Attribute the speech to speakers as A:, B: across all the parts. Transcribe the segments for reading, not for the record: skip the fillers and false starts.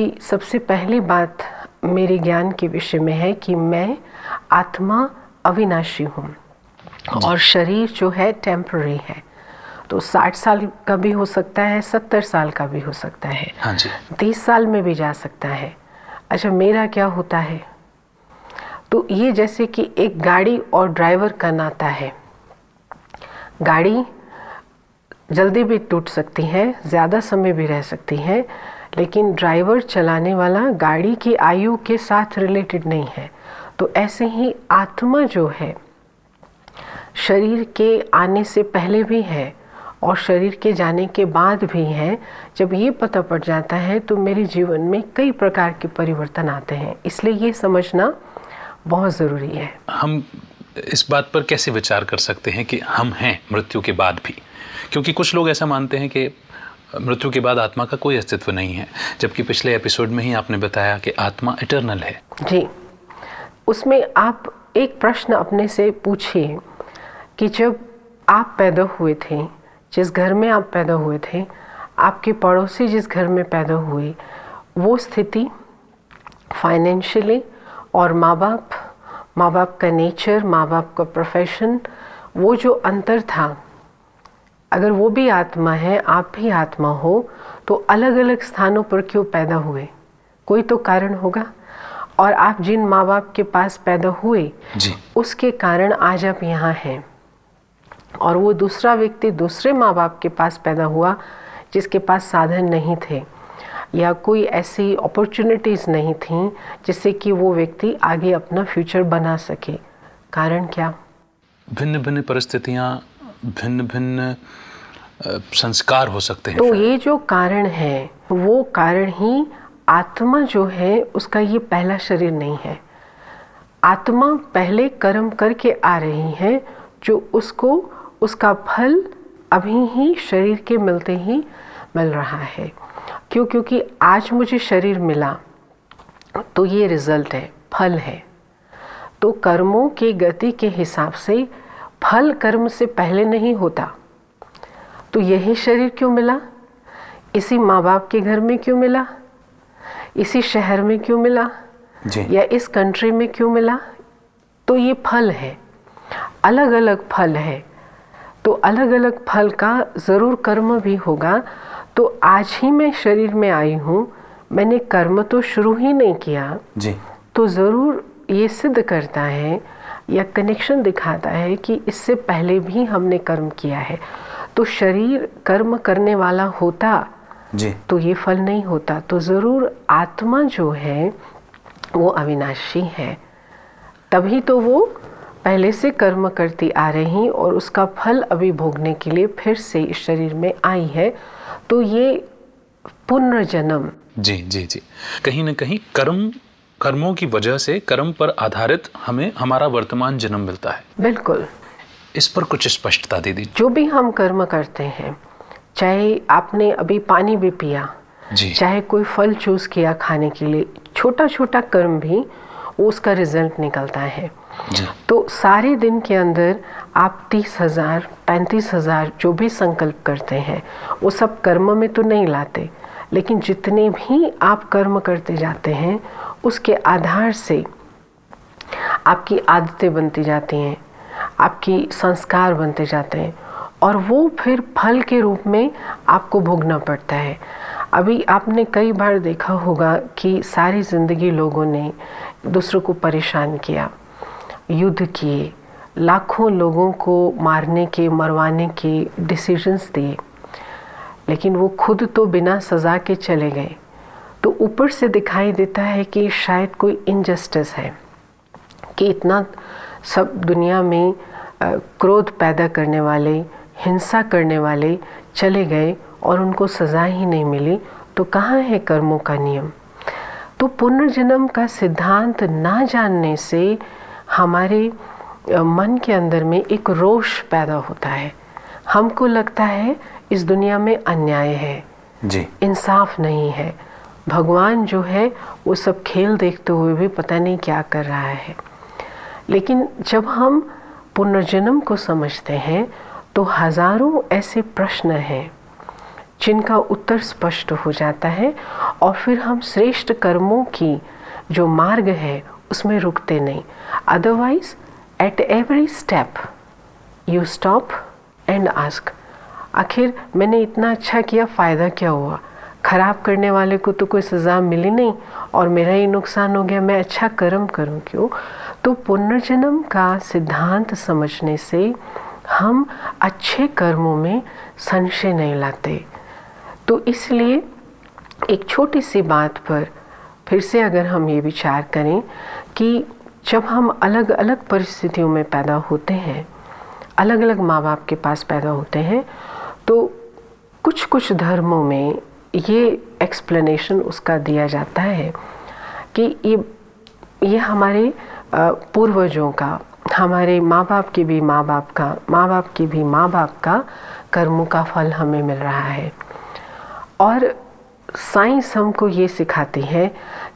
A: सबसे पहली बात मेरे ज्ञान के विषय में है कि मैं आत्मा अविनाशी हूँ और शरीर जो है टेम्पररी है। तो 60 साल का भी हो सकता है, 70 साल का भी हो सकता है,
B: हाँ जी।
A: 30 साल में भी जा सकता है। अच्छा, मेरा क्या होता है? तो ये जैसे कि एक गाड़ी और ड्राइवर का नाता है। गाड़ी जल्दी भी टूट सकती है, ज़्यादा समय भी रह सकती है, लेकिन ड्राइवर चलाने वाला गाड़ी की आयु के साथ रिलेटेड नहीं है। तो ऐसे ही आत्मा जो है शरीर के आने से पहले भी है और शरीर के जाने के बाद भी है। जब ये पता पड़ जाता है तो मेरे जीवन में कई प्रकार के परिवर्तन आते हैं, इसलिए ये समझना बहुत ज़रूरी है।
B: हम इस बात पर कैसे विचार कर सकते हैं कि हम हैं मृत्यु के बाद भी? क्योंकि कुछ लोग ऐसा मानते हैं कि मृत्यु के बाद आत्मा का कोई अस्तित्व नहीं है, जबकि पिछले एपिसोड में ही आपने बताया कि आत्मा इटर्नल है। जी,
A: उसमें आप एक प्रश्न अपने से पूछिए कि जब आप पैदा हुए थे, जिस घर में आप पैदा हुए थे, आपके पड़ोसी जिस घर में पैदा हुए, वो स्थिति फाइनेंशियली और माँ बाप का नेचर, माँ बाप का प्रोफेशन, वो जो अंतर था, अगर वो भी आत्मा है, आप भी आत्मा हो, तो अलग अलग स्थानों पर क्यों पैदा हुए? कोई तो कारण होगा। और आप जिन माँ बाप के पास पैदा हुए
B: जी,
A: उसके कारण आज आप यहाँ हैं। और वो दूसरा व्यक्ति दूसरे माँ बाप के पास पैदा हुआ जिसके पास साधन नहीं थे या कोई ऐसी अपॉर्चुनिटीज़ नहीं थी जिससे कि वो व्यक्ति आगे अपना फ्यूचर बना सके। कारण क्या?
B: भिन्न भिन्न परिस्थितियाँ, भिन्न भिन्न संस्कार हो सकते हैं।
A: तो ये जो कारण है, वो कारण ही आत्मा जो है उसका ये पहला शरीर नहीं है। आत्मा पहले कर्म करके आ रही है जो उसको उसका फल अभी ही शरीर के मिलते ही मिल रहा है। क्यों? क्योंकि आज मुझे शरीर मिला तो ये रिजल्ट है, फल है। तो कर्मों की गति के हिसाब से फल कर्म से पहले नहीं होता। तो यही शरीर क्यों मिला? इसी माँ बाप के घर में क्यों मिला? इसी शहर में क्यों मिला
B: जी,
A: या इस कंट्री में क्यों मिला? तो ये फल है, अलग अलग फल है। तो अलग अलग फल का ज़रूर कर्म भी होगा। तो आज ही मैं शरीर में आई हूँ, मैंने कर्म तो शुरू ही नहीं किया
B: जी,
A: तो ज़रूर ये सिद्ध करता है या कनेक्शन दिखाता है कि इससे पहले भी हमने कर्म किया है। तो शरीर कर्म करने वाला होता
B: जी,
A: तो ये फल नहीं होता। तो ज़रूर आत्मा जो है वो अविनाशी है, तभी तो वो पहले से कर्म करती आ रही और उसका फल अभी भोगने के लिए फिर से इस शरीर में आई है। तो ये पुनर्जन्म।
B: जी जी जी, कहीं ना कहीं कर्मों की वजह से, कर्म पर आधारित हमें हमारा वर्तमान जन्म मिलता है।
A: बिल्कुल।
B: इस पर कुछ स्पष्टता दे दीजिए।
A: जो भी हम कर्म करते हैं, चाहे आपने अभी पानी भी पिया,
B: जी,
A: चाहे कोई फल चूज किया खाने के लिए, छोटा छोटा कर्म भी वो उसका रिजल्ट निकलता है।
B: जी,
A: तो सारे दिन के अंदर आप 30,000 35,000 जो भी संकल्प करते हैं वो सब कर्म में तो नहीं लाते, लेकिन जितने भी आप कर्म करते जाते हैं उसके आधार से आपकी आदतें बनती जाती हैं, आपकी संस्कार बनते जाते हैं और वो फिर फल के रूप में आपको भोगना पड़ता है। अभी आपने कई बार देखा होगा कि सारी ज़िंदगी लोगों ने दूसरों को परेशान किया, युद्ध किए, लाखों लोगों को मारने के, मरवाने के डिसीजंस दिए, लेकिन वो खुद तो बिना सज़ा के चले गए। तो ऊपर से दिखाई देता है कि शायद कोई इनजस्टिस है कि इतना सब दुनिया में क्रोध पैदा करने वाले, हिंसा करने वाले चले गए और उनको सज़ा ही नहीं मिली। तो कहाँ है कर्मों का नियम? तो पुनर्जन्म का सिद्धांत ना जानने से हमारे मन के अंदर में एक रोष पैदा होता है। हमको लगता है इस दुनिया में अन्याय है
B: जी,
A: इंसाफ नहीं है, भगवान जो है वो सब खेल देखते हुए भी पता नहीं क्या कर रहा है। लेकिन जब हम पुनर्जन्म को समझते हैं तो हजारों ऐसे प्रश्न हैं जिनका उत्तर स्पष्ट हो जाता है और फिर हम श्रेष्ठ कर्मों की जो मार्ग है उसमें रुकते नहीं। Otherwise at every step you stop and ask, आखिर मैंने इतना अच्छा किया, फ़ायदा क्या हुआ? खराब करने वाले को तो कोई सज़ा मिली नहीं और मेरा ही नुकसान हो गया, मैं अच्छा कर्म करूं क्यों? तो पुनर्जन्म का सिद्धांत समझने से हम अच्छे कर्मों में संशय नहीं लाते। तो इसलिए एक छोटी सी बात पर फिर से अगर हम ये विचार करें कि जब हम अलग अलग परिस्थितियों में पैदा होते हैं, अलग अलग माँ बाप के पास पैदा होते हैं, तो कुछ कुछ धर्मों में ये एक्सप्लेनेशन उसका दिया जाता है कि ये हमारे पूर्वजों का, हमारे माँ बाप के भी माँ बाप का, माँ बाप के भी माँ बाप का कर्मों का फल हमें मिल रहा है। और साइंस हमको ये सिखाती है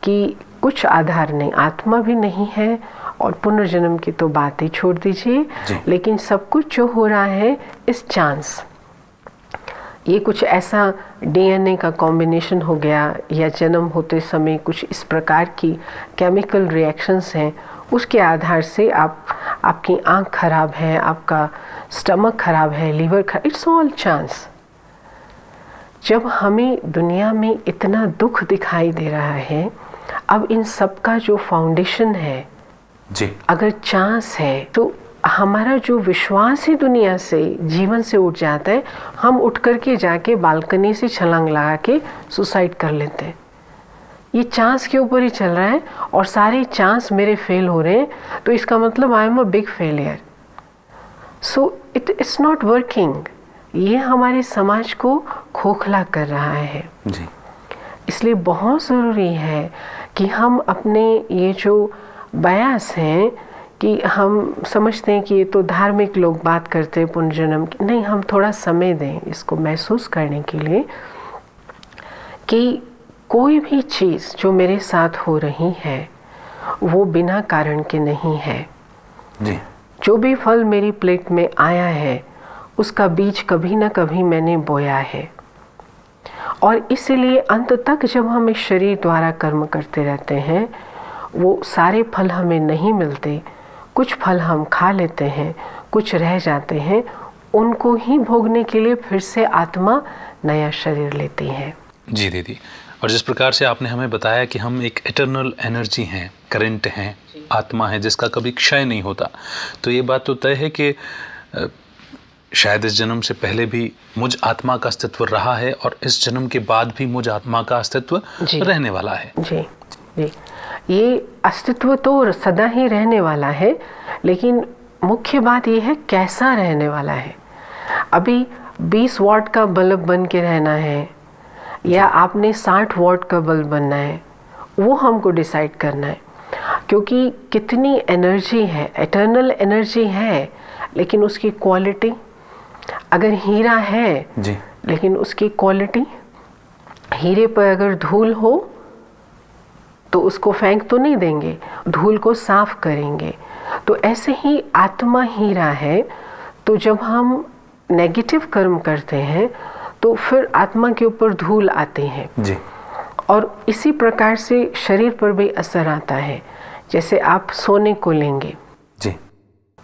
A: कि कुछ आधार नहीं, आत्मा भी नहीं है और पुनर्जन्म की तो बात ही छोड़ दीजिए, लेकिन सब कुछ जो हो रहा है इस चांस, ये कुछ ऐसा डीएनए का कॉम्बिनेशन हो गया या जन्म होते समय कुछ इस प्रकार की केमिकल रिएक्शंस हैं, उसके आधार से आपकी आँख खराब है, आपका स्टमक खराब है, लीवर खराब, इट्स ऑल चांस। जब हमें दुनिया में इतना दुख दिखाई दे रहा है, अब इन सब का जो फाउंडेशन है
B: जी,
A: अगर चांस है तो हमारा जो विश्वास ही दुनिया से, जीवन से उठ जाता है। हम उठ करके जाके बालकनी से छलांग लगा के सुसाइड कर लेते हैं। ये चांस के ऊपर ही चल रहा है और सारे चांस मेरे फेल हो रहे हैं, तो इसका मतलब I am a big failure. So it's not working. ये हमारे समाज को खोखला कर रहा है
B: जी।
A: इसलिए बहुत ज़रूरी है कि हम अपने ये जो बयास हैं कि हम समझते हैं कि ये तो धार्मिक लोग बात करते हैं पुनर्जन्म की, नहीं, हम थोड़ा समय दें इसको महसूस करने के लिए कि कोई भी चीज़ जो मेरे साथ हो रही है वो बिना कारण के नहीं है
B: जी।
A: जो भी फल मेरी प्लेट में आया है उसका बीज कभी ना कभी मैंने बोया है, और इसीलिए अंत तक जब हम इस शरीर द्वारा कर्म करते रहते हैं वो सारे फल हमें नहीं मिलते। कुछ फल हम खा लेते हैं, कुछ रह जाते हैं, उनको ही भोगने के लिए फिर से आत्मा नया शरीर लेती है।
B: जी दीदी, और जिस प्रकार से आपने हमें बताया कि हम एक इटर्नल एनर्जी हैं, करंट हैं, आत्मा है जिसका कभी क्षय नहीं होता, तो ये बात तो तय है कि शायद इस जन्म से पहले भी मुझ आत्मा का अस्तित्व रहा है और इस जन्म के बाद भी मुझ आत्मा का अस्तित्व रहने वाला है।
A: जी जी, ये अस्तित्व तो सदा ही रहने वाला है, लेकिन मुख्य बात ये है कैसा रहने वाला है। अभी 20 वॉट का बल्ब बन के रहना है या आपने 60 वॉट का बल्ब बनना है, वो हमको डिसाइड करना है, क्योंकि कितनी एनर्जी है, इटर्नल एनर्जी है, लेकिन उसकी क्वालिटी, अगर हीरा है
B: जी,
A: लेकिन उसकी क्वालिटी, हीरे पर अगर धूल हो तो उसको फेंक तो नहीं देंगे, धूल को साफ करेंगे। तो ऐसे ही आत्मा हीरा है, तो जब हम नेगेटिव कर्म करते हैं तो फिर आत्मा के ऊपर धूल आते हैं
B: जी।
A: और इसी प्रकार से शरीर पर भी असर आता है। जैसे आप सोने को लेंगे
B: जी,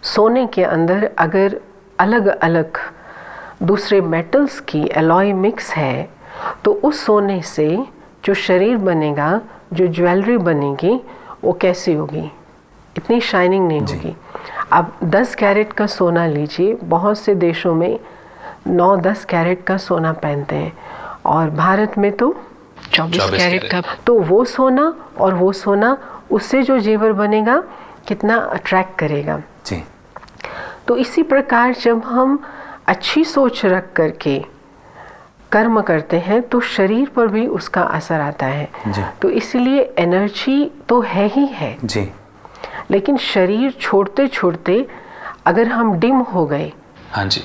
A: सोने के अंदर अगर अलग अलग दूसरे मेटल्स की एलॉय मिक्स है तो उस सोने से जो शरीर बनेगा, जो ज्वेलरी बनेगी, वो कैसी होगी? इतनी शाइनिंग नहीं होगी। अब 10 कैरेट का सोना लीजिए, बहुत से देशों में 9-10 कैरेट का सोना पहनते हैं और भारत में तो 24 कैरेट का। तो वो सोना और वो सोना, उससे जो जेवर बनेगा कितना अट्रैक्ट करेगा
B: जी।
A: तो इसी प्रकार जब हम अच्छी सोच रख करके कर्म करते हैं तो शरीर पर भी उसका असर आता है
B: जी।
A: तो इसलिए एनर्जी तो है ही है
B: जी,
A: लेकिन शरीर छोड़ते छोड़ते अगर हम डिम हो गए,
B: हाँ जी,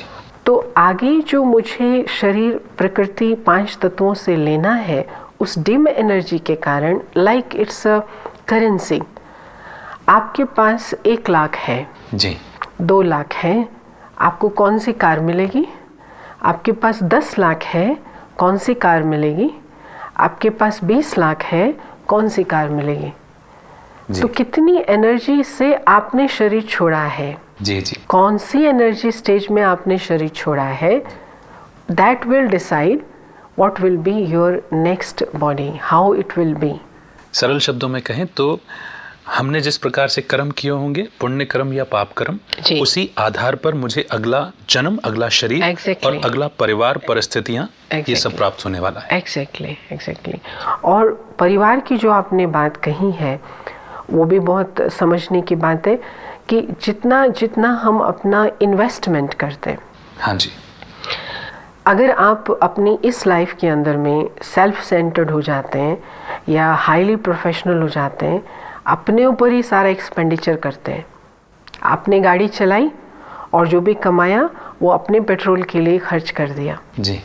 A: तो आगे जो मुझे शरीर प्रकृति 5 तत्वों से लेना है, उस डिम एनर्जी के कारण, लाइक इट्स अ करेंसी, आपके पास 1 लाख है
B: जी,
A: 2 लाख है, आपको कौन सी कार मिलेगी? आपके पास 10 लाख है, कौन सी कार मिलेगी, आपके पास 20 लाख है, कौन सी कार मिलेगी।
B: जी।
A: तो कितनी एनर्जी से आपने शरीर छोड़ा है,
B: जी जी।
A: कौन सी एनर्जी स्टेज में आपने शरीर छोड़ा है, that will decide what will be your next body, how it will be.
B: सरल शब्दों में कहें तो हमने जिस प्रकार से कर्म किए होंगे, पुण्य कर्म या पाप कर्म, उसी आधार पर मुझे अगला जन्म, अगला शरीर और अगला परिवार, परिस्थितियां, ये सब प्राप्त होने वाला है।
A: एग्जैक्टली। और परिवार की जो आपने बात कही है वो भी बहुत समझने की बात है कि जितना जितना हम अपना इन्वेस्टमेंट करते हैं,
B: हाँ जी,
A: अगर आप अपनी इस लाइफ के अंदर में सेल्फ सेंटर्ड हो जाते हैं या हाईली प्रोफेशनल हो जाते हैं, अपने ऊपर ही सारा एक्सपेंडिचर करते हैं, आपने गाड़ी चलाई और जो भी कमाया वो अपने पेट्रोल के लिए खर्च कर दिया
B: जी।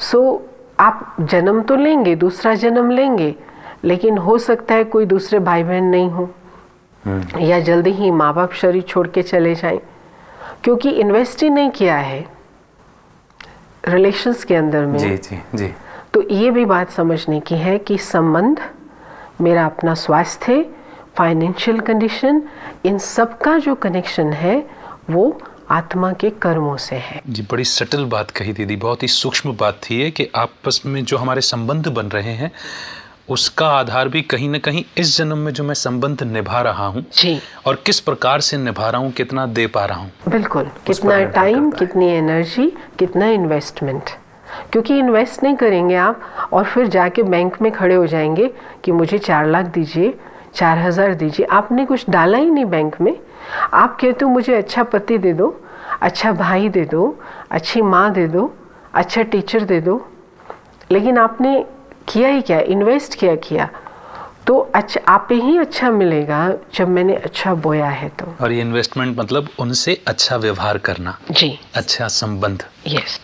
A: सो आप जन्म तो लेंगे, दूसरा जन्म लेंगे, लेकिन हो सकता है कोई दूसरे भाई बहन नहीं हो, या जल्दी ही माँ बाप शरीर छोड़ के चले जाएं, क्योंकि इन्वेस्ट ही नहीं किया है रिलेशंस के अंदर में।
B: जी जी जी।
A: तो ये भी बात समझने की है कि संबंध, मेरा अपना स्वास्थ्य, फाइनेंशियल कंडीशन, इन सब का जो कनेक्शन है वो आत्मा के कर्मों से है।
B: जी, बड़ी सटल बात कही दीदी, बहुत ही सूक्ष्म बात थी ये कि आपस में जो हमारे संबंध बन रहे हैं उसका आधार भी कहीं ना कहीं इस जन्म में जो मैं संबंध निभा रहा हूँ
A: जी,
B: और किस प्रकार से निभा रहा हूँ, कितना दे पा रहा हूँ।
A: बिल्कुल, कितना टाइम, कितनी एनर्जी, कितना इन्वेस्टमेंट। क्योंकि इन्वेस्ट नहीं करेंगे आप और फिर जाके बैंक में खड़े हो जाएंगे कि मुझे 4 लाख दीजिए, 4,000 दीजिए, आपने कुछ डाला ही नहीं बैंक में। आप कहते हो मुझे अच्छा पति दे दो, अच्छा भाई दे दो, अच्छी माँ दे दो, अच्छा टीचर दे दो, लेकिन आपने किया ही क्या, इन्वेस्ट किया तो अच्छा आप ही अच्छा मिलेगा जब मैंने अच्छा बोया है तो।
B: और ये इन्वेस्टमेंट मतलब उनसे अच्छा व्यवहार करना,
A: जी,
B: अच्छा संबंध।
A: यस।